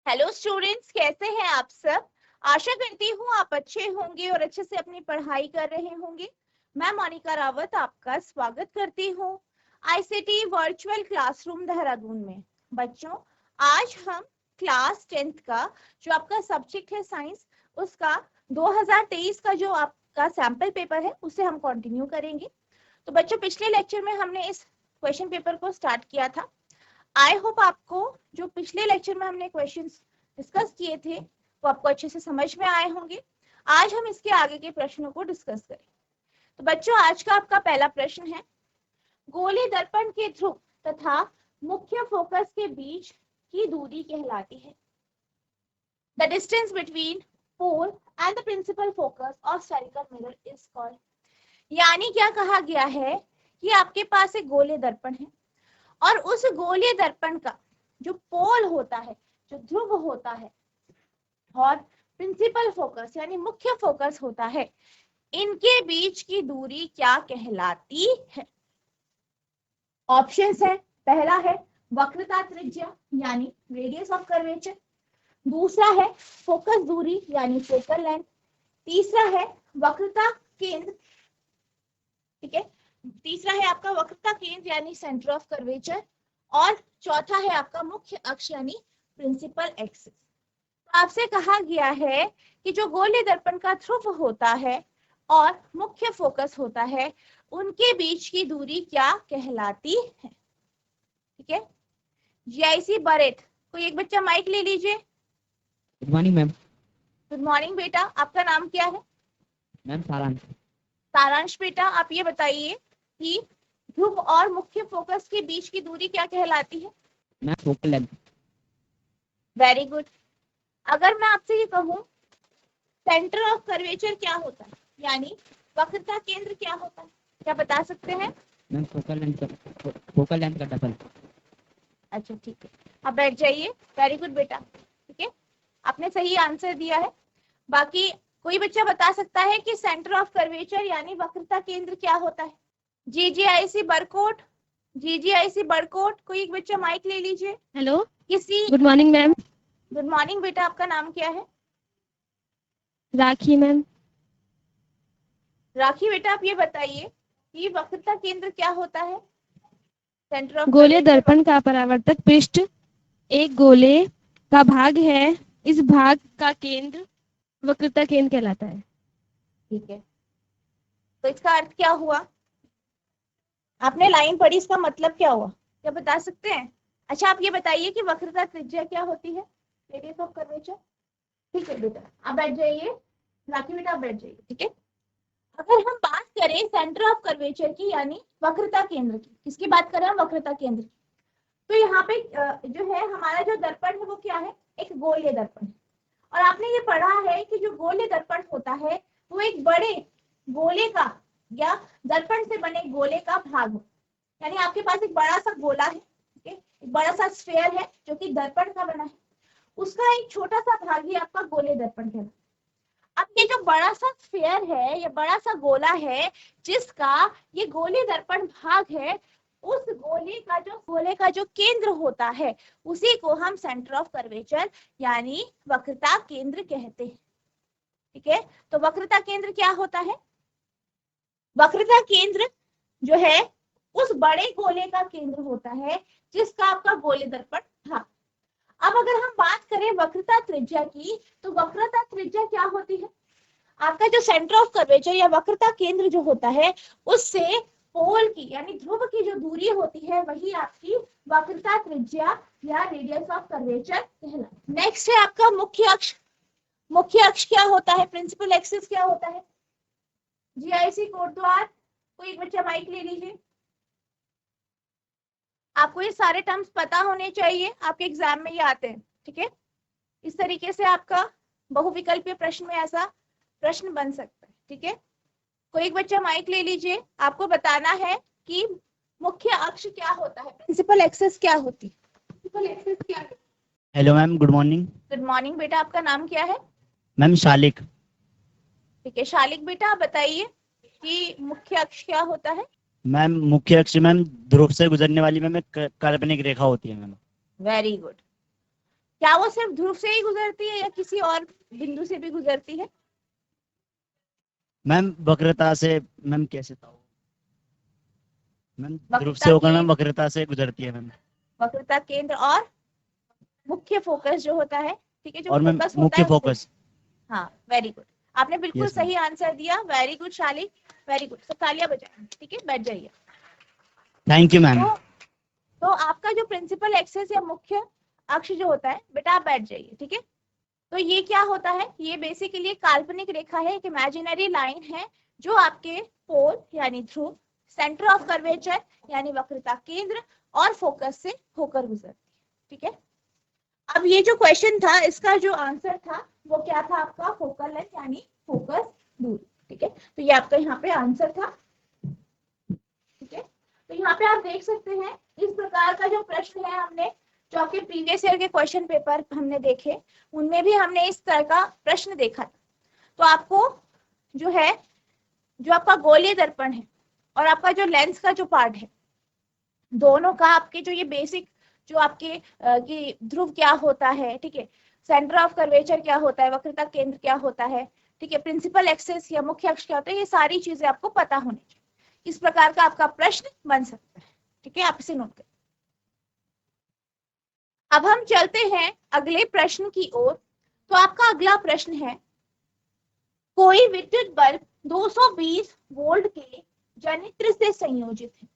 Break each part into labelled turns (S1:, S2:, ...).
S1: Hello students, कैसे हैं आप सब। आशा करती हूँ आप अच्छे होंगे और अच्छे से अपनी पढ़ाई कर रहे होंगे। मैं मोनिका रावत आपका स्वागत करती हूँ आईसीटी वर्चुअल क्लासरूम देहरादून में। बच्चों, आज हम क्लास 10th का जो आपका सब्जेक्ट है साइंस, उसका 2023 का जो आपका सैंपल पेपर है उसे हम कंटिन्यू करेंगे। तो बच्चों, पिछले लेक्चर में हमने इस क्वेश्चन पेपर को स्टार्ट किया था। आई होप आपको जो पिछले लेक्चर में हमने क्वेश्चंस डिस्कस किए थे वो आपको अच्छे से समझ में आए होंगे। आज हम इसके आगे के प्रश्नों को डिस्कस करें। तो बच्चों, आज का आपका पहला प्रश्न है, गोले दर्पण के ध्रुव तथा मुख्य फोकस के बीच की दूरी कहलाती है। The distance between pole and the principal focus of spherical mirror is called. यानी क्या कहा गया है कि आपके पास एक गोले दर्पण है और उस गोलीय दर्पण का जो पोल होता है, जो ध्रुव होता है, और प्रिंसिपल फोकस यानी मुख्य फोकस होता है, इनके बीच की दूरी क्या कहलाती है। ऑप्शंस है, पहला है वक्रता त्रिज्या यानी रेडियस ऑफ कर्वेचर, दूसरा है फोकस दूरी यानी फोकल लेंथ, तीसरा है वक्रता केंद्र, ठीक है, तीसरा है आपका वक्रता केंद्र यानी सेंटर ऑफ कर्वेचर, और चौथा है आपका मुख्य अक्ष यानी प्रिंसिपल एक्सिस। आपसे कहा गया है कि जो गोलीय दर्पण का ध्रुव होता है और मुख्य फोकस होता है, उनके बीच की दूरी क्या कहलाती है। ठीक है, जीआईसी बरेट, कोई एक बच्चा माइक ले लीजिए।
S2: Good morning ma'am.
S1: Good morning बेटा, आपका नाम क्या है।
S2: मैम सारांश।
S1: सारांश बेटा, आप ये बताइए कि ध्रुव और मुख्य फोकस के बीच की दूरी क्या कहलाती है।
S2: Ma'am focal length.
S1: Very good. अगर मैं आपसे ये कहूं सेंटर ऑफ कर्वेचर क्या होता है, यानी वक्रता केंद्र क्या होता है, क्या बता सकते हैं।
S2: मैम फोकल लेंथ का डबल।
S1: अच्छा ठीक है, आप बैठ जाइए। वेरी गुड बेटा, ठीक है, आपने सही आंसर दिया है। बाकी कोई बच्चा बता सकता है कि सेंटर ऑफ कर्वेचर यानी वक्रता केंद्र क्या होता है। जीजीआईसी बरकोट, जीजीआईसी बरकोट, कोई एक बच्चा माइक ले लीजिए।
S3: हेलो,
S1: किसी
S3: good morning ma'am.
S1: Good morning बेटा, आपका नाम क्या है।
S3: राखी मैम।
S1: राखी बेटा, आप ये बताइए कि वक्रता केंद्र क्या होता है। सेंटर ऑफ
S3: गोले
S1: कर्वेचर।
S3: दर्पण का परावर्तक पृष्ठ एक गोले का भाग है। इस भाग का केंद्र वक्रता केंद्र कहलाता है।
S1: ठीक है, तो इसका अर्थ क्या हुआ, आपने लाइन पढ़ी, इसका मतलब क्या हुआ, क्या बता सकते हैं। अच्छा, आप ये बताइए कि वक्रता त्रिज्या क्या होती है, रेडियस ऑफ कर्वेचर। ठीक है बेटा, आप बैठ जाइए। राखी बेटा, आप बैठ जाइए, ठीक है। अगर हम बात करें सेंटर ऑफ कर्वेचर की यानी वक्रता केंद्र की, किसकी बात कर रहे हैं, वक्रता केंद्र की, तो यहाँ पे जो है हमारा जो दर्पण है वो क्या है, एक गोलीय दर्पण है। और आपने ये पढ़ा है कि जो गोलीय दर्पण होता है वो एक बड़े गोले का या दर्पण से बने गोले का भाग हो, यानी आपके पास एक बड़ा सा गोला है, एक बड़ा सा स्फीयर है जो कि दर्पण का बना है, उसका एक छोटा सा भाग ही आपका गोलीय दर्पण है। अब ये जो बड़ा सा स्फीयर है, ये बड़ा सा गोला है जिसका ये गोलीय दर्पण भाग है, उस गोले का जो केंद्र होता है उसी को हम सेंटर ऑफ कर्वेचर यानी वक्रता केंद्र कहते हैं। ठीक है, तो वक्रता केंद्र क्या होता है, वक्रता केंद्र जो है उस बड़े गोले का केंद्र होता है जिसका आपका गोलीय दर्पण भाग। अब अगर हम बात करें वक्रता त्रिज्या की, तो वक्रता त्रिज्या क्या होती है, आपका जो सेंटर ऑफ कर्वेचर या वक्रता केंद्र जो होता है उससे पोल की यानी ध्रुव की जो दूरी होती है वही आपकी वक्रता त्रिज्या या रेडियस ऑफ कर्वेचर कहलाती है। नेक्स्ट है आपका मुख्य अक्ष। मुख्य अक्ष क्या होता है, प्रिंसिपल एक्सिस क्या होता है। जीआईसी कोटद्वार, कोई एक बच्चा माइक ले लीजिए। आपको ये सारे टर्म्स पता होने चाहिए, आपके एग्जाम में ये आते हैं। ठीक है, इस तरीके से आपका बहुविकल्पीय प्रश्न में ऐसा प्रश्न बन सकता है। ठीक है, कोई एक बच्चा माइक ले लीजिए, आपको बताना है कि मुख्य अक्ष क्या होता है, प्रिंसिपल एक्सिस क्या होती है। प्रिंसिपल एक्सिस क्या है।
S2: Hello ma'am, good morning.
S1: Good morning बेटा, आपका नाम क्या है।
S2: मैम शालिक।
S1: ठीक है, शालिक बेटा, आप बताइए कि मुख्य अक्ष क्या होता है।
S2: मैम मुख्य अक्ष मैम ध्रुव से गुजरने वाली मैम एक काल्पनिक रेखा होती है मैम।
S1: Very good. क्या वो सिर्फ ध्रुव से ही गुजरती है या किसी और बिंदु से भी गुजरती है?
S2: मैम वक्रता से, मैम कैसे था वो? मैम ध्रुव
S1: वक्रता
S2: से होकर
S1: के
S2: मैम वक्रता से गुजरती है मैम।
S1: वक्रता केंद्र और मुख्य फोकस जो होता है, ठीक है, जो
S2: और मैम
S1: फोकस होता
S2: मुख्य
S1: है उससे।
S2: फोकस।
S1: हाँ, वेरी गुड, आपने बिल्कुल
S2: यस मैम।
S1: सही आंसर दिया, वेरी गुड शालिक, वेरी गुड। तो तालियां बजाएं, ठीक है, बैठ जाइए।
S2: Thank you ma'am.
S1: तो आपका जो प्रिंसिपल एक्सेस या मुख्य अक्ष जो होता है बेटा, आप बैठ जाइए, ठीक है। तो ये क्या होता है, ये बेसिकली एक काल्पनिक रेखा है, एक इमेजिनरी लाइन है जो आपके पोल यानी ध्रुव, सेंटर ऑफ कर्वेचर यानी वक्रता केंद्र और फोकस से होकर गुजरती है, ठीक है। अब ये जो क्वेश्चन था इसका जो आंसर था वो क्या था आपका, फोकल लेंथ यानी फोकस दूरी, ठीक है। तो ये आपका यहाँ पे आंसर था, ठीक है। तो यहाँ पे आप देख सकते हैं इस प्रकार का जो प्रश्न है, हमने जो आपके प्रीवियस ईयर के क्वेश्चन पेपर हमने देखे उनमें भी हमने इस तरह का प्रश्न देखा था। तो आपको जो है, जो आपका गोलीय दर्पण है और आपका जो लेंस का जो पार्ट है, दोनों का आपके जो ये बेसिक जो आपके कि ध्रुव क्या होता है, ठीक है, सेंटर ऑफ कर्वेचर क्या होता है, वक्रता केंद्र क्या होता है, ठीक है, प्रिंसिपल एक्सेस या मुख्य अक्ष क्या होता है, ये सारी चीजें आपको पता होनी चाहिए। इस प्रकार का आपका प्रश्न बन सकता है, ठीक है, आप इसे नोट करें। अब हम चलते हैं अगले प्रश्न की ओर। तो आपका अगला प्रश्न है, कोई विद्युत बल्ब 220 वोल्ट के जनित्र से संयोजित है,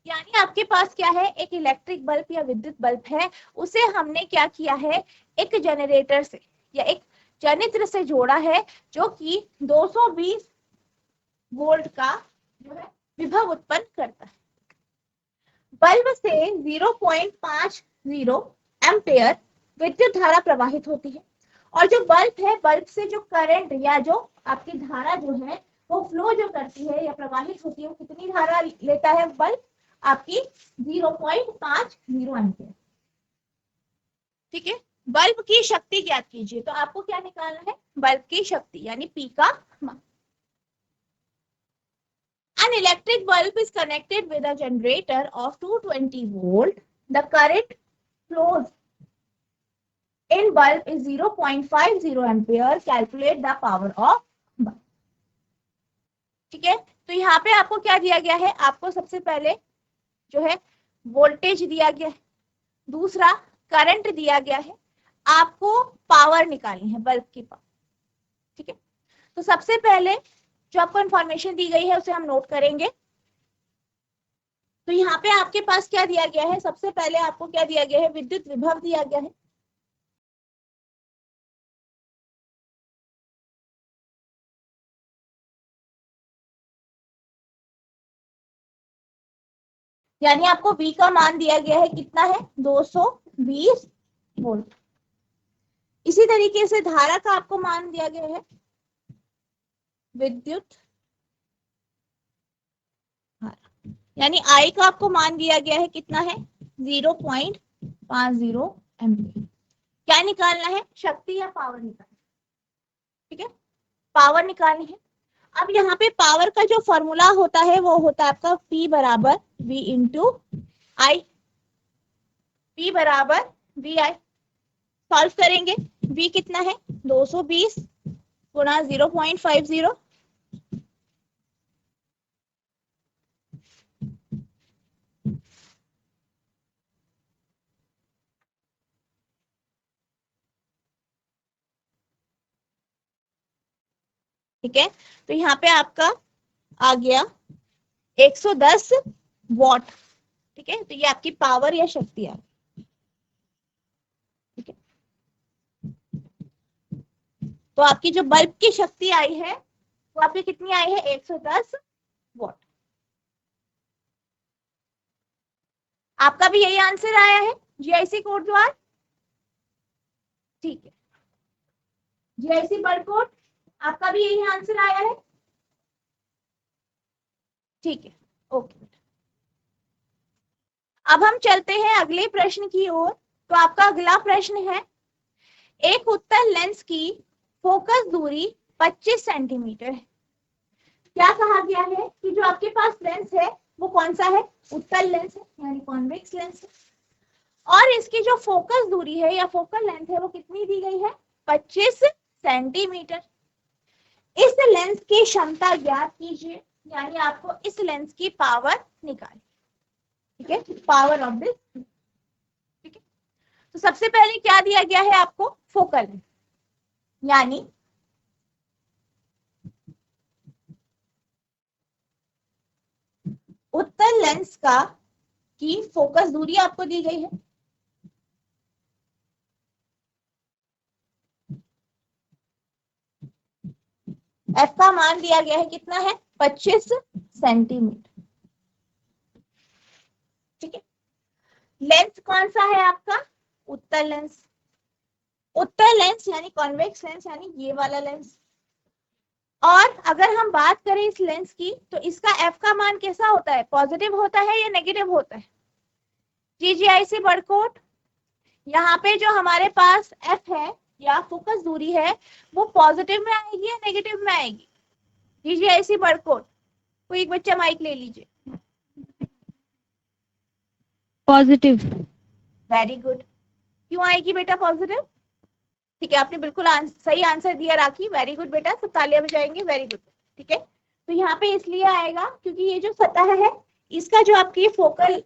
S1: यानी आपके पास क्या है, एक इलेक्ट्रिक बल्ब या विद्युत बल्ब है, उसे हमने क्या किया है, एक जनरेटर से या एक जनित्र से जोड़ा है जो कि 220 वोल्ट का जो है विभव उत्पन्न करता है। बल्ब से 0.50 एम्पेयर विद्युत धारा प्रवाहित होती है, और जो बल्ब है, बल्ब से जो करंट या जो आपकी धारा जो है वो फ्लो जो करती है या प्रवाहित होती है, वो कितनी धारा लेता है बल्ब, आपकी 0.50 एम्पियर, ठीक है। बल्ब की शक्ति ज्ञात कीजिए, तो आपको क्या निकालना है, बल्ब की शक्ति यानी पी का मान। An electric bulb is connected with a generator of 220 volt. The current flows in bulb is 0.50 ampere. Calculate the power of bulb. ठीक है, तो यहाँ पे आपको क्या दिया गया है, आपको सबसे पहले जो है वोल्टेज दिया गया है, दूसरा करंट दिया गया है, आपको पावर निकालनी है बल्ब की पावर, ठीक है। तो सबसे पहले जो आपको इंफॉर्मेशन दी गई है उसे हम नोट करेंगे। तो यहाँ पे आपके पास क्या दिया गया है, सबसे पहले आपको क्या दिया गया है, विद्युत विभव दिया गया है, यानी आपको V का मान दिया गया है, कितना है, 220 वोल्ट। इसी तरीके से धारा का आपको मान दिया गया है, विद्युत धारा यानी I का आपको मान दिया गया है, कितना है, 0.50 एम्पीयर। क्या निकालना है, शक्ति या पावर निकालना, ठीक है, पावर निकालनी है। अब यहाँ पे पावर का जो फॉर्मूला होता है वो होता है आपका P बराबर V इंटू आई, P बराबर वी आई। सॉल्व करेंगे, V कितना है, 220 गुणा 0.50, ठीक है। तो यहाँ पे आपका आ गया 110 वॉट, ठीक है। तो ये आपकी पावर या शक्ति है, ठीक है। तो आपकी जो बल्ब की शक्ति आई है वो आपकी कितनी आई है, 110 वॉट। आपका भी यही आंसर आया है जीआईसी कोड द्वारा, ठीक है, जीआईसी बल्ब कोड आपका भी यही आंसर आया है, ठीक है, ओके। अब हम चलते हैं अगले प्रश्न की ओर। तो आपका अगला प्रश्न है, एक उत्तल लेंस की फोकस दूरी 25 सेंटीमीटर है। क्या कहा गया है कि जो आपके पास लेंस है वो कौन सा है, उत्तल लेंस है यानी कॉन्वेक्स लेंस है, और इसकी जो फोकस दूरी है या फोकल लेंथ है वो कितनी दी गई है, 25 सेंटीमीटर। इस लेंस की क्षमता ज्ञात कीजिए, यानी आपको इस लेंस की पावर निकाली, ठीक है, पावर ऑफ दिस, ठीक है। तो सबसे पहले क्या दिया गया है आपको, फोकल लेंथ, यानी उत्तल लेंस का की फोकस दूरी आपको दी गई है, एफ का मान दिया गया है, कितना है, 25 सेंटीमीटर, ठीक है। लेंस कौन सा है आपका, उत्तल लेंस। उत्तल लेंस यानी कॉन्वेक्स लेंस, यानी ये वाला लेंस। और अगर हम बात करें इस लेंस की, तो इसका एफ का मान कैसा होता है, पॉजिटिव होता है या नेगेटिव होता है। जीजीआईसी बरकोड, यहाँ पे जो हमारे पास एफ है या फोकस दूरी है वो पॉजिटिव में आएगी या नेगेटिव में आएगी। जीजीआईसी बरकोड, कोई एक बच्चा माइक ले लीजिए।
S3: पॉजिटिव।
S1: वेरी गुड, क्यों आएगी बेटा पॉजिटिव, ठीक है, आपने बिल्कुल सही आंसर दिया राखी, वेरी गुड बेटा, सब तालियां बजाएंगे, वेरी गुड, ठीक है। तो यहाँ पे इसलिए आएगा क्योंकि ये जो सतह है इसका जो आपकी फोकल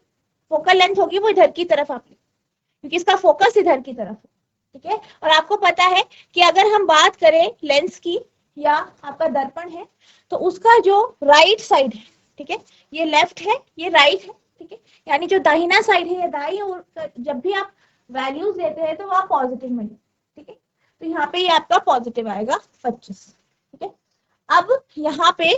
S1: लेंथ होगी वो इधर की तरफ आपकी, क्योंकि इसका फोकस इधर की तरफ है, ठीक है। और आपको पता है कि अगर हम बात करें लेंस की या आपका दर्पण है तो उसका जो राइट साइड है, ठीक है, ये लेफ्ट है ये राइट है, ठीक है, यानी जो दाहिना साइड है या दाईं ओर, जब भी आप वैल्यूज देते हैं तो आप पॉजिटिव में, ठीक है। तो यहाँ पे ये आपका पॉजिटिव आएगा 25, ठीक है। अब यहाँ पे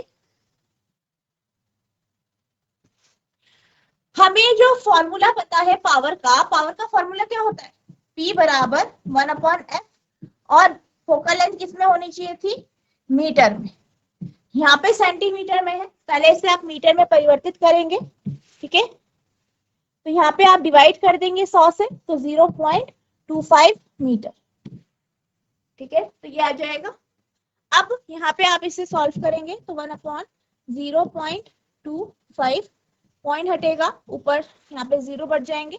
S1: हमें जो फॉर्मूला पता है पावर का फॉर्मूला क्या होता है, P बराबर 1/f, और फोकल लेंथ किसमें होनी चाहिए थी, मीटर में। यहाँ पे सेंटीमीटर में है, पहले इसे आप मीटर में परिवर्तित करेंगे, ठीक है। तो यहाँ पे आप डिवाइड कर देंगे 100 से, तो 0.25 मीटर, ठीक है, तो ये आ जाएगा। अब यहाँ पे आप इसे सॉल्व करेंगे तो 1/0.25, पॉइंट हटेगा ऊपर, यहाँ पे 0 बढ़ जाएंगे,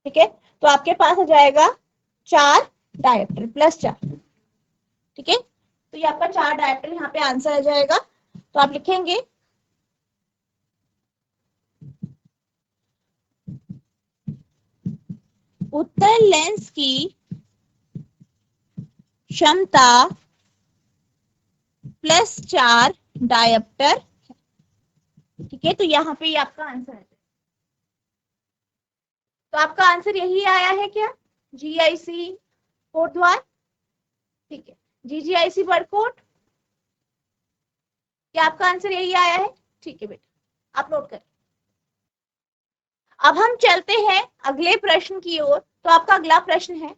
S1: ठीक है। तो आपके पास आ जाएगा 4 डायोप्टर +4, ठीक है। तो ये आपका 4 डायोप्टर यहाँ पे आंसर आ जाएगा। तो आप लिखेंगे उत्तल लेंस की क्षमता +4 डायोप्टर, ठीक है। तो यहाँ पे ये आपका आंसर है। तो आपका आंसर यही आया है क्या, जीआईसी कोटद्वार, ठीक है, जीजीआईसी बरकोट, क्या आपका आंसर यही आया है, ठीक है बेटा, आप नोट करें। अब हम चलते हैं अगले प्रश्न की ओर। तो आपका अगला प्रश्न है,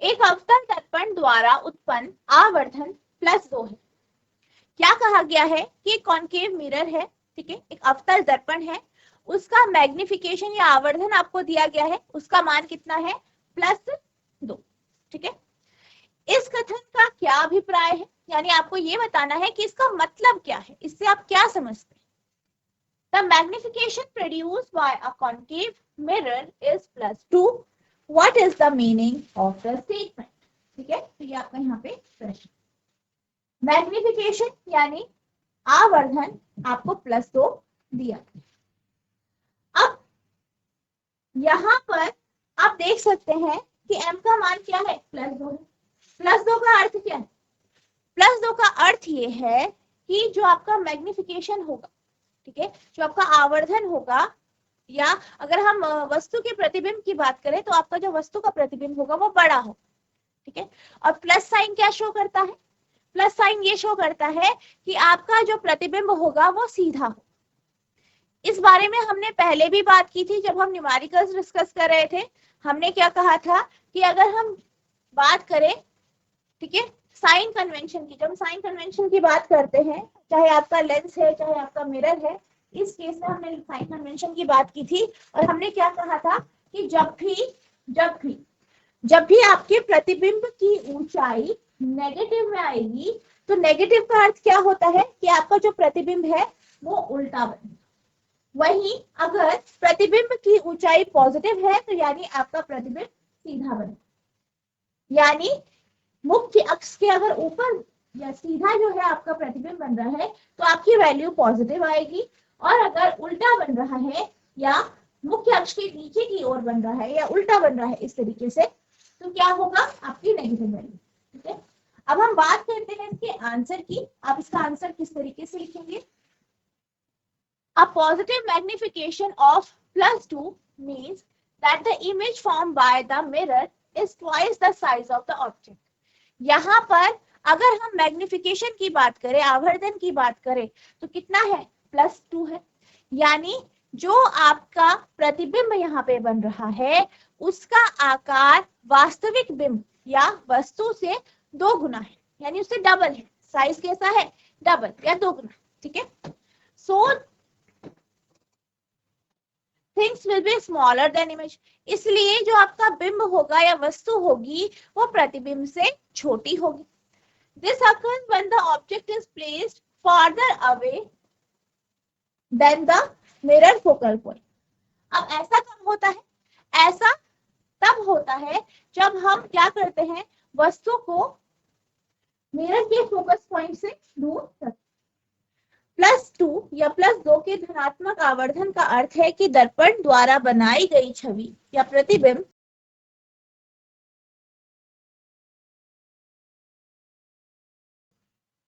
S1: एक अवतल दर्पण द्वारा उत्पन्न आवर्धन +2 है। क्या कहा गया है कि कॉन्केव मिरर है, ठीक है, एक अवतल दर्पण है, उसका मैग्निफिकेशन या आवर्धन आपको दिया गया है, उसका मान कितना है, +2, ठीक है। इस कथन का क्या अभिप्राय है, यानी आपको ये बताना है कि इसका मतलब क्या है, इससे आप क्या समझते हैं। The magnification produced by a concave mirror is +2. What is the meaning of the statement? ठीक है, तो ये आपका यहाँ पे प्रश्न, मैग्निफिकेशन यानी आवर्धन आपको +2 दिया। अब यहाँ पर आप देख सकते हैं कि m का मान क्या है, +2 है। +2 का अर्थ क्या है, +2 का अर्थ ये है कि जो आपका मैग्निफिकेशन होगा, ठीक है, जो आपका आवर्धन होगा, या अगर हम वस्तु के प्रतिबिंब की बात करें तो आपका जो वस्तु का प्रतिबिंब होगा वो बड़ा हो, ठीक है। और प्लस साइन क्या शो करता है, प्लस साइन ये शो करता है कि आपका जो प्रतिबिंब होगा वो सीधा हो। इस बारे में हमने पहले भी बात की थी जब हम न्यूमेरिकल्स डिस्कस कर रहे थे। हमने क्या कहा था कि अगर हम बात करें, ठीक है, साइन कन्वेंशन की, जब साइन कन्वेंशन की बात करते हैं, चाहे आपका लेंस है चाहे आपका मिरर है, इस केस में हमने साइन कन्वेंशन की बात की थी। और हमने क्या कहा था कि जब भी आपके प्रतिबिंब की ऊंचाई नेगेटिव में आएगी, तो नेगेटिव का अर्थ क्या होता है कि आपका जो प्रतिबिंब है वो उल्टा बनेगा, वहीं अगर प्रतिबिंब की ऊंचाई पॉजिटिव है तो यानी आपका प्रतिबिंब सीधा बने, यानी मुख्य अक्ष के अगर ऊपर या सीधा जो है आपका प्रतिबिंब बन रहा है तो आपकी वैल्यू पॉजिटिव आएगी, और अगर उल्टा बन रहा है या मुख्य अक्ष के नीचे की ओर बन रहा है या उल्टा बन रहा है इस तरीके से, तो क्या होगा, आपकी नेगेटिव वैल्यू। ठीक है, अब हम बात करते हैं इसके आंसर की। आप इसका आंसर किस तरीके से लिखेंगे? A positive magnification of +2 means that the image formed by the mirror is twice the size of the object. यहाँ पर अगर हम मैग्निफिकेशन की बात करें, आवर्धन की बात करें, तो कितना है? +2 है, यानी जो आपका प्रतिबिंब यहाँ पे बन रहा है उसका आकार वास्तविक बिंब या वस्तु से 2 गुना है, यानी उससे डबल है। साइज कैसा है? डबल या 2 गुना। ठीक है, so things will be smaller than image, इसलिए जो आपका बिंब होगा या वस्तु होगी वो प्रतिबिंब से छोटी होगी। This occurs when the object is placed farther away than the mirror focal point. अब ऐसा कब होता है? ऐसा तब होता है जब हम क्या करते हैं, वस्तु को मिरर के फोकस पॉइंट से दूर रखते। +2 या +2 के धनात्मक आवर्धन का अर्थ है कि दर्पण द्वारा बनाई गई छवि या प्रतिबिंब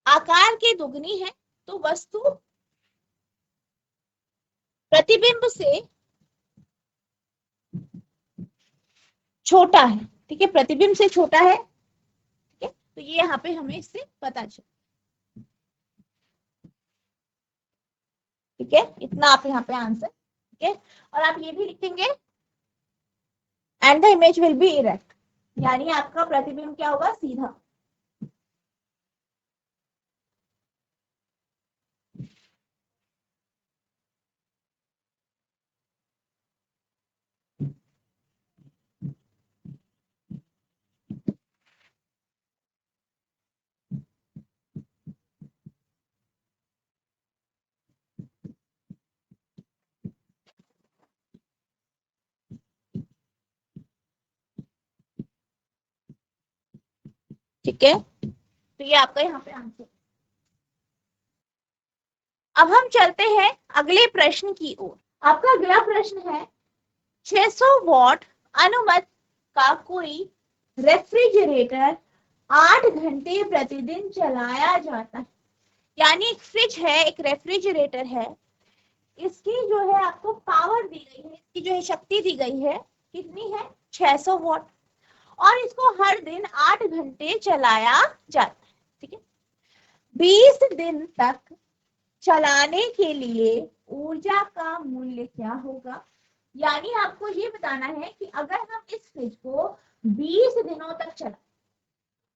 S1: आकार के दुगनी है, तो वस्तु प्रतिबिंब से छोटा है। ठीक है, प्रतिबिंब से छोटा है। ठीक है, तो ये यहाँ पे हमें इससे पता चला। ठीक है, इतना आप यहाँ पे आंसर। ठीक है, और आप ये भी लिखेंगे and the image will be erect, यानी आपका प्रतिबिंब क्या होगा? सीधा। ठीक है, तो ये आपका यहाँ पे आंसर। अब हम चलते हैं अगले प्रश्न की ओर। आपका अगला प्रश्न है 600 वॉट अनुमत का कोई रेफ्रिजरेटर 8 घंटे प्रतिदिन चलाया जाता है, यानी एक फ्रिज है, एक रेफ्रिजरेटर है, इसकी जो है आपको पावर दी गई है, इसकी जो है शक्ति दी गई है, कितनी है? 600 वॉट, और इसको हर दिन 8 घंटे चलाया जाता है। ठीक है, 20 दिन तक चलाने के लिए ऊर्जा का मूल्य क्या होगा? यानी आपको ये बताना है कि अगर हम इस फ्रिज को 20 दिनों तक चलाएं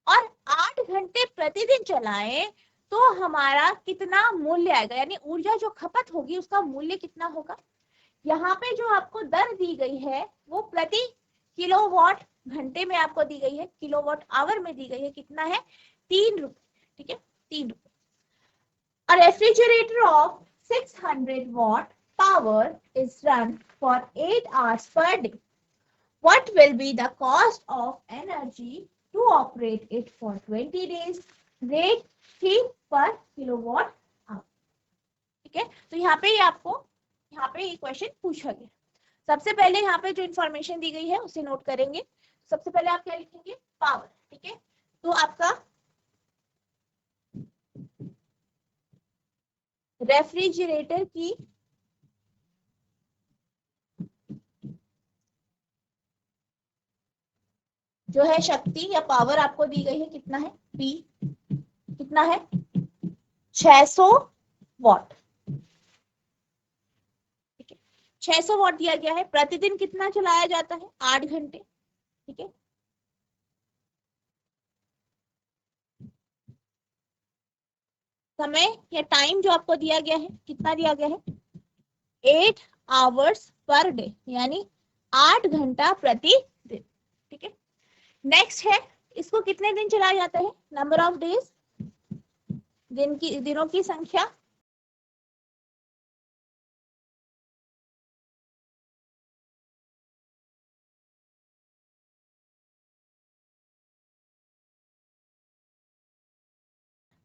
S1: और 8 घंटे प्रतिदिन चलाएं तो हमारा कितना मूल्य आएगा, यानी ऊर्जा जो खपत होगी उसका मूल्य कितना होगा? यहाँ पे जो आपको दर दी गई है वो प्रति किलोवाट घंटे में आपको दी गई है, किलोवाट आवर में दी गई है, कितना है? 3 रुपए। ठीक है, 3 रुपए। A refrigerator of 600 watt power is run for 8 hours per day. What will be the cost of energy to operate it for 20 days? Rate 3 per kilowatt hour. ठीक है, तो यहाँ पे आपको यहाँ पे ये क्वेश्चन पूछा गया। सबसे पहले यहाँ पे जो इंफॉर्मेशन दी गई है उसे नोट करेंगे। सबसे पहले आप क्या लिखेंगे? पावर। ठीक है, तो आपका रेफ्रिजरेटर की जो है शक्ति या पावर आपको दी गई है, कितना है? P कितना है? 600 वॉट। ठीक है, 600 वॉट दिया गया है। प्रतिदिन कितना चलाया जाता है? 8 घंटे। ठीक है, समय या टाइम जो आपको दिया गया है, कितना दिया गया है? 8 आवर्स पर डे, यानी 8 घंटा प्रतिदिन। ठीक है, नेक्स्ट है इसको कितने दिन चलाया जाता है? नंबर ऑफ डेज, दिनों की संख्या।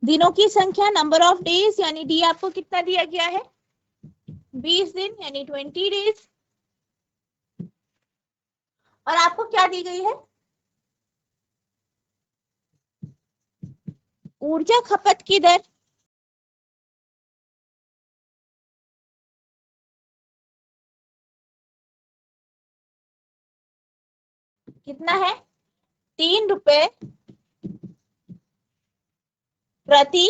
S1: दिनों की संख्या, नंबर ऑफ डेज, यानी डी आपको कितना दिया गया है, 20 दिन यानी 20 डेज। और आपको क्या दी गई है, ऊर्जा खपत की दर। कितना है, 3 रुपए प्रति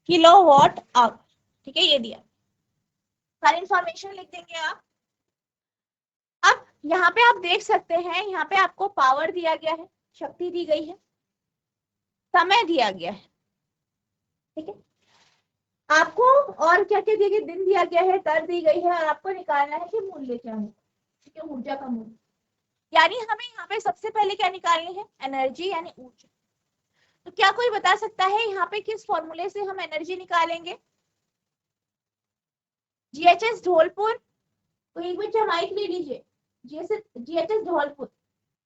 S1: किलोवाट आवर। ठीक है, ये दिया, सारी इंफॉर्मेशन लिख देंगे आप। अब यहाँ पे आप देख सकते हैं, यहाँ पे आपको पावर दिया गया है, शक्ति दी गई है, समय दिया गया है। ठीक है, आपको और क्या क्या दिया गया, दिन दिया गया है, दर दी गई है, और आपको निकालना है कि मूल्य क्या है। ठीक है, ऊर्जा का मूल्य, यानी हमें यहाँ पे सबसे पहले क्या निकालनी है, एनर्जी यानी ऊर्जा। तो क्या कोई बता सकता है यहाँ पे किस फॉर्मूले से हम एनर्जी निकालेंगे। जीएचएस धौलपुर, तो एक बच्चा माइक ले लीजिए। जीएचएस धौलपुर,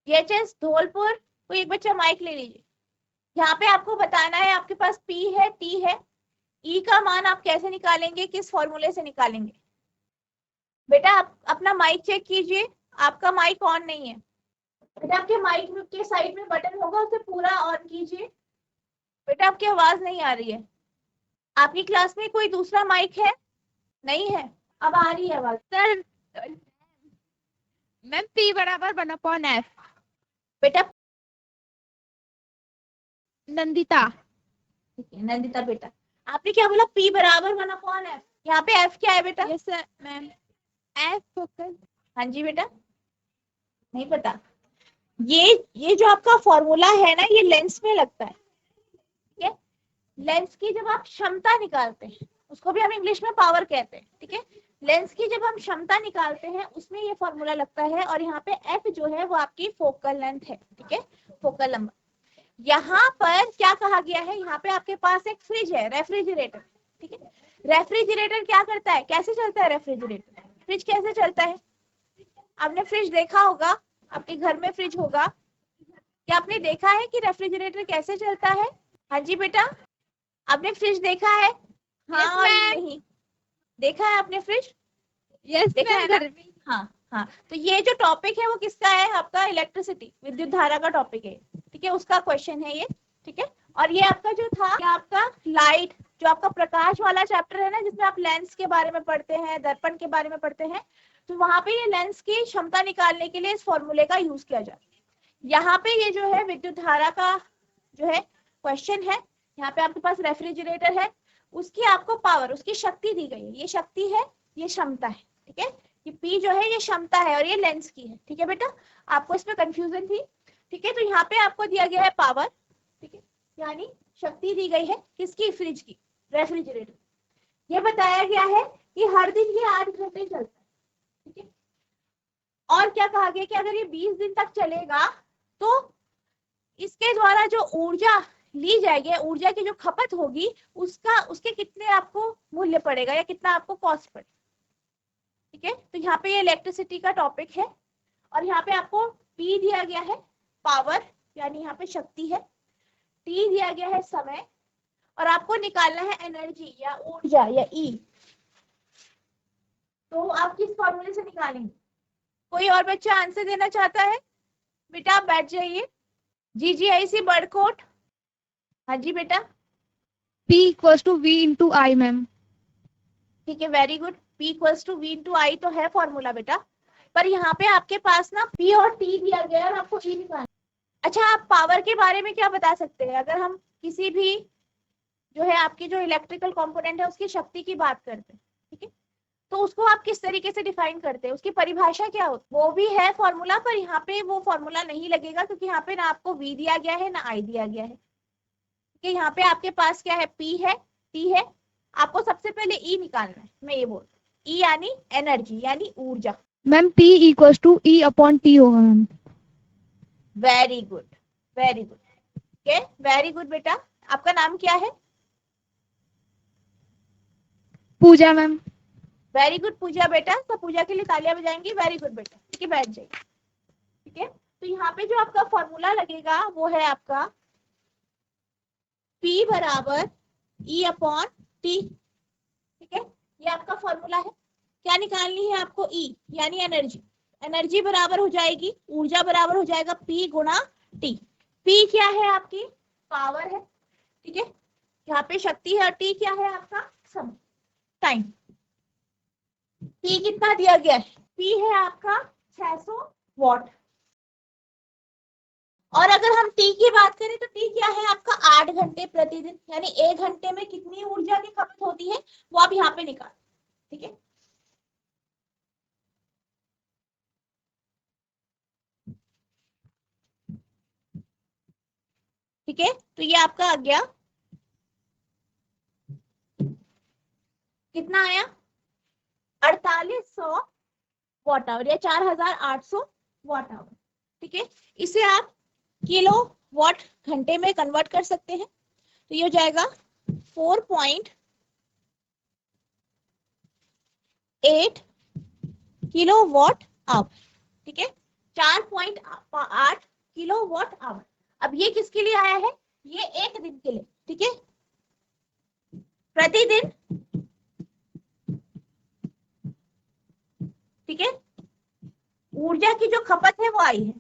S1: जीएचएस धौलपुर, तो एक बच्चा माइक ले लीजिए। यहाँ पे आपको बताना है, आपके पास P है, T है, E का मान आप कैसे निकालेंगे, किस फॉर्मूले से निकालेंगे। बेटा आप अपना माइक चेक कीजिए, आपका माइक ऑन नहीं है। बेटा आपके माइक के साइड में बटन होगा, उसे पूरा ऑन कीजिए। बेटा आपकी आवाज नहीं आ रही है। आपकी क्लास में कोई दूसरा माइक है, नहीं है, अब आ रही है आवाज।
S3: सर मैम P बराबर 1/F।
S1: बेटा
S3: नंदिता।
S1: ठीक है, नंदिता बेटा आपने क्या बोला, P बराबर 1/F। यहाँ पे F क्या है बेटा।
S3: Yes sir ma'am, F focus.
S1: हाँ जी बेटा, नहीं पता। ये जो आपका फॉर्मूला है ना, ये लेंस में लगता है। ठीक है, लेंस की जब आप क्षमता निकालते हैं, उसको भी हम इंग्लिश में पावर कहते हैं। ठीक है, लेंस की जब हम क्षमता निकालते हैं, उसमें ये फॉर्मूला लगता है। और यहाँ पे F जो है वो आपकी फोकल लेंथ है। ठीक है, फोकल लंबाई। यहाँ पर क्या कहा गया है, यहाँ पे आपके पास एक फ्रिज है, रेफ्रिजरेटर। ठीक है, रेफ्रिजरेटर क्या करता है, कैसे चलता है रेफ्रिजरेटर, फ्रिज कैसे चलता है। आपने फ्रिज देखा होगा, आपके घर में फ्रिज होगा, क्या आपने देखा है कि रेफ्रिजरेटर कैसे चलता है। हाँ जी बेटा, आपने फ्रिज देखा है, हाँ
S3: Yes,
S1: और
S3: ma'am.
S1: नहीं, देखा है आपने फ्रिज,
S3: यस
S1: देखा है
S3: मैम,
S1: ना?
S3: घर में।
S1: हाँ हाँ, तो ये जो टॉपिक है वो किसका है, आपका इलेक्ट्रिसिटी, विद्युत धारा का टॉपिक है। ठीक है, उसका क्वेश्चन है ये। ठीक है, और ये आपका जो था, ये आपका लाइट, जो आपका प्रकाश वाला चैप्टर है ना, जिसमें आप लेंस के बारे में पढ़ते हैं, दर्पण के बारे में पढ़ते हैं, तो वहां पे ये लेंस की क्षमता निकालने के लिए इस फॉर्मूले का यूज किया जाता है। यहाँ पे ये जो है विद्युत धारा का जो है क्वेश्चन है, यहाँ पे आपके पास रेफ्रिजरेटर है, उसकी आपको पावर, उसकी शक्ति दी गई है। ये शक्ति है, ये क्षमता है। ठीक है, ये P जो है ये क्षमता है और ये लेंस की है। ठीक है बेटा, आपको इसमें कंफ्यूजन थी। ठीक है, तो यहाँ पे आपको दिया गया है पावर। ठीक है, यानी शक्ति दी गई है किसकी, फ्रिज की, रेफ्रिजरेटर। ये बताया गया है कि हर दिन ये 8 घंटे चलता है। ठीक है, और क्या कहा गया कि अगर ये 20 दिन तक चलेगा तो इसके द्वारा जो ऊर्जा ली जाएगी, ऊर्जा की जो खपत होगी, उसके कितने आपको मूल्य पड़ेगा, या कितना आपको कॉस्ट पड़ेगा। ठीक है, तो यहाँ पे ये इलेक्ट्रिसिटी का टॉपिक है। और यहाँ पे आपको P दिया गया है, पावर यानी यहाँ पे शक्ति है, T दिया गया है, समय, और आपको निकालना है एनर्जी या ऊर्जा या E। तो आप किस फॉर्मूले से निकालेंगे। कोई और बच्चा आंसर देना चाहता है, बेटा आप बैठ जाइए। GGIC बड़कोट, हाँ जी बेटा,
S3: P equals to V into I ma'am.
S1: ठीक है, very good. P equals to V into I तो है फॉर्मूला बेटा, पर यहाँ पे आपके पास ना P और T दिया गया है और आपको E निकालना। अच्छा, आप पावर के बारे में क्या बता सकते हैं, अगर हम किसी भी जो है आपकी जो इलेक्ट्रिकल कंपोनेंट है उसकी शक्ति की बात करते हैं, ठीक है, तो उसको आप किस तरीके से डिफाइन करते हैं, उसकी परिभाषा क्या होती है। वो भी है फॉर्मूला, पर यहाँ पे वो फॉर्मूला नहीं लगेगा, क्योंकि यहाँ पे ना आपको V दिया गया है ना I दिया गया है। ठीक है, यहाँ पे आपके पास क्या है, P है, T है, आपको सबसे पहले E निकालना है। मैं ये बोल, E यानी एनर्जी यानी ऊर्जा।
S3: Ma'am P equals to E upon T होगा ma'am.
S1: Very good, very good, okay, very good बेटा। आपका नाम क्या है।
S3: पूजा मैम।
S1: वेरी गुड पूजा बेटा, तो पूजा के लिए तालियां बजाएंगी। वेरी गुड बेटा, ठीक है, बैठ जाइए। ठीक है, तो यहाँ पे जो आपका फॉर्मूला लगेगा वो है आपका P बराबर E अपॉन T। ठीक है, ये आपका फॉर्मूला है। क्या निकालनी है आपको? E यानी एनर्जी। एनर्जी बराबर हो जाएगी, ऊर्जा बराबर हो जाएगा P गुणा T। P क्या है? आपकी पावर है। ठीक है, यहाँ पे शक्ति है और T क्या है? आपका समय, टाइम। P कितना दिया गया है? P है आपका 600 वॉट। और अगर हम T की बात करें तो T क्या है? आपका 8 घंटे प्रतिदिन, यानी 1 घंटे में कितनी ऊर्जा की खपत होती है वो आप यहाँ पे निकाल। ठीक है, ठीक है, तो ये आपका आ गया, कितना आया? 4800 वॉट आवर या 4800 वॉट आवर। ठीक है, इसे आप किलो वॉट घंटे में कन्वर्ट कर सकते हैं, तो ये हो जाएगा 4.8 किलो वॉट आवर। ठीक है, 4.8 किलो वॉट आवर। अब ये किसके लिए आया है? ये एक दिन के लिए। ठीक है, प्रतिदिन। ठीक है, ऊर्जा की जो खपत है वो आई है।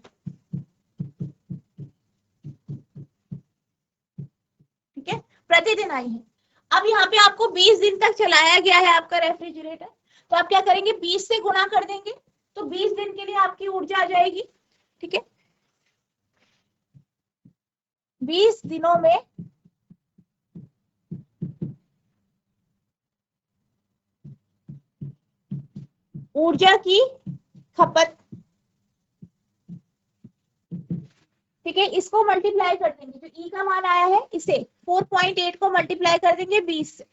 S1: ठीक है, प्रतिदिन आई है। अब यहाँ पे आपको 20 दिन तक चलाया गया है आपका रेफ्रिजरेटर, तो आप क्या करेंगे? 20 से गुणा कर देंगे, तो 20 दिन के लिए आपकी ऊर्जा आ जाएगी। ठीक है, 20 दिनों में ऊर्जा की खपत। ठीक है, इसको मल्टीप्लाई कर देंगे, जो ई का मान आया है इसे 4.8 को मल्टीप्लाई कर देंगे 20 से।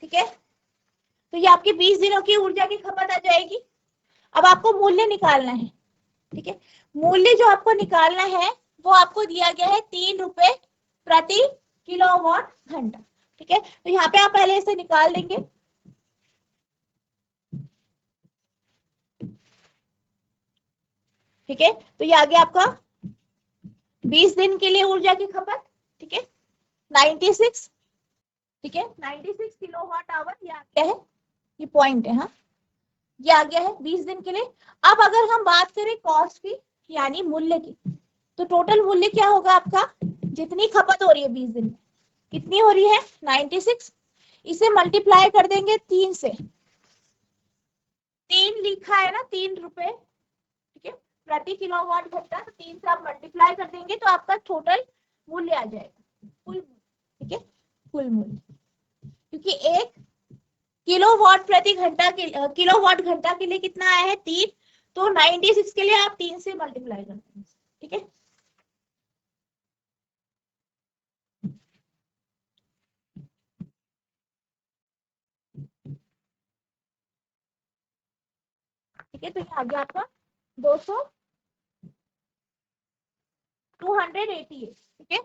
S1: ठीक है, तो ये आपके 20 दिनों की ऊर्जा की खपत आ जाएगी। अब आपको मूल्य निकालना है। ठीक है, मूल्य जो आपको निकालना है वो आपको दिया गया है 3 रुपए प्रति किलोवाट घंटा। ठीक है, तो यहाँ पे आप पहले इसे निकाल देंगे। ठीक है, तो ये आ गया आपका 20 दिन के लिए ऊर्जा की खपत। ठीक है, 96। ठीक है, 96 किलोवाट आवर ये आ गया है, ये पॉइंट है। हाँ, ये आ गया है 20 दिन के लिए। अब अगर हम बात करें कॉस्ट की, यानी मूल्य की, तो टोटल मूल्य क्या होगा आपका? जितनी खपत हो रही है 20 दिन में, कितनी हो रही है? 96। इसे मल्टीप्लाई कर देंगे 3 से। 3 लिखा है ना, 3 रुपए। ठीक है, प्रति किलोवाट घंटा, तो 3 से आप मल्टीप्लाई कर देंगे तो आपका टोटल मूल्य आ जाएगा, कुल। ठीक है, कुल मूल्य, क्योंकि 1 किलोवाट प्रति घंटा के किलोवाट घंटा के लिए कितना आया है? 3, तो 96 के लिए आप 3 से मल्टीप्लाई कर देंगे। ठीक है, ठीक है, तो ये आ गया आपका 200 288। ठीक है,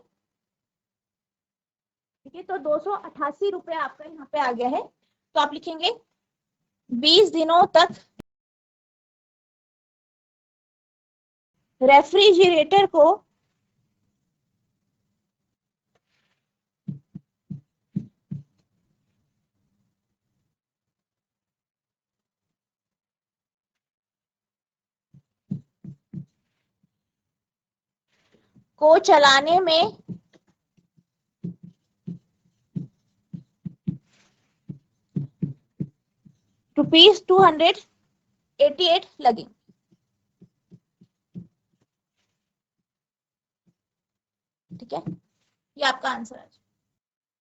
S1: ठीक है, तो 288 रुपए आपका यहाँ पे आ गया है। तो आप लिखेंगे 20 दिनों तक रेफ्रिजरेटर को चलाने में ₹288 लगेंगे। ठीक है, ये आपका आंसर है।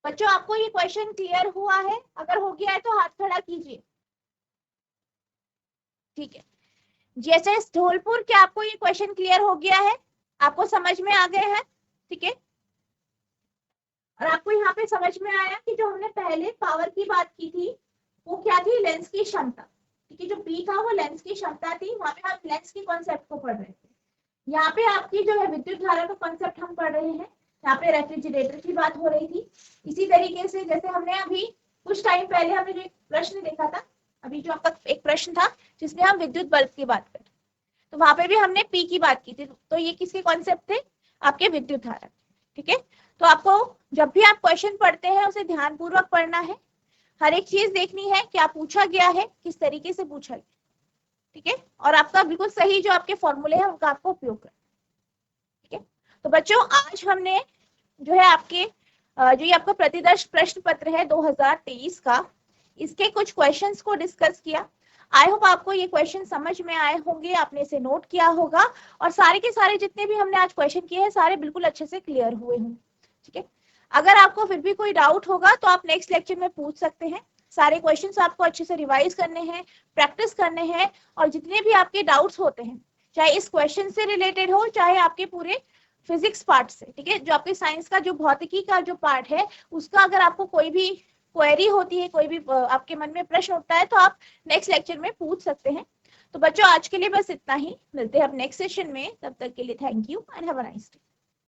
S1: बच्चों, आपको ये क्वेश्चन क्लियर हुआ है? अगर हो गया है तो हाथ खड़ा कीजिए। ठीक है, जैसे धौलपुर, क्या आपको ये क्वेश्चन क्लियर हो गया है? आपको समझ में आ गए हैं? ठीक है, और आपको यहाँ पे समझ में आया कि जो हमने पहले पावर की बात की थी वो क्या थी? लेंस की क्षमता। ठीक है, जो पी था वो लेंस की क्षमता थी, वहां पे हम लेंस की कॉन्सेप्ट को पढ़ रहे थे। यहाँ पे आपकी जो है विद्युत धारा का कॉन्सेप्ट हम पढ़ रहे हैं। यहाँ पे रेफ्रिजरेटर की बात हो रही थी। इसी तरीके से जैसे हमने अभी कुछ टाइम पहले हमने जो एक प्रश्न देखा था, अभी जो आपका एक प्रश्न था जिसमें हम विद्युत बल्ब की बात कर, तो वहां पे भी हमने पी की बात की थी। तो ये किसके कॉन्सेप्ट थे? आपके विद्युत धारा। ठीक है, तो आपको जब भी आप क्वेश्चन पढ़ते हैं उसे ध्यानपूर्वक पढ़ना है, हर एक चीज देखनी है क्या पूछा गया है, किस तरीके से पूछा गया, ठीक है, और आपका बिल्कुल सही जो आपके फॉर्मूले हैं उनका आपको उपयोग करना, ठीक है। तो बच्चों आज हमने जो है आपके जो ये आपका प्रतिदर्श प्रश्न पत्र है 2023 का, इसके कुछ क्वेश्चंस को डिस्कस किया। आई होप आपको ये क्वेश्चन समझ में आए होंगे, आपने इसे नोट किया होगा, और सारे के सारे जितने भी हमने आज क्वेश्चन किए हैं सारे बिल्कुल अच्छे से क्लियर हुए होंगे, ठीक है। अगर आपको फिर भी कोई डाउट होगा तो आप नेक्स्ट लेक्चर में पूछ सकते हैं। सारे क्वेश्चंस आपको अच्छे से रिवाइज करने हैं, प्रैक्टिस करने हैं, और जितने भी आपके डाउट्स होते हैं, चाहे इस क्वेश्चन से रिलेटेड हो, चाहे आपके पूरे फिजिक्स पार्ट से, ठीक है, जो आपके साइंस का जो भौतिकी का जो पार्ट है उसका अगर आपको कोई भी क्वेरी होती है, कोई भी आपके मन में प्रश्न उठता है, तो आप नेक्स्ट लेक्चर में पूछ सकते हैं। तो बच्चों आज के लिए बस इतना ही, मिलते हैं अब नेक्स्ट सेशन में, तब तक के लिए thank you and have a nice day.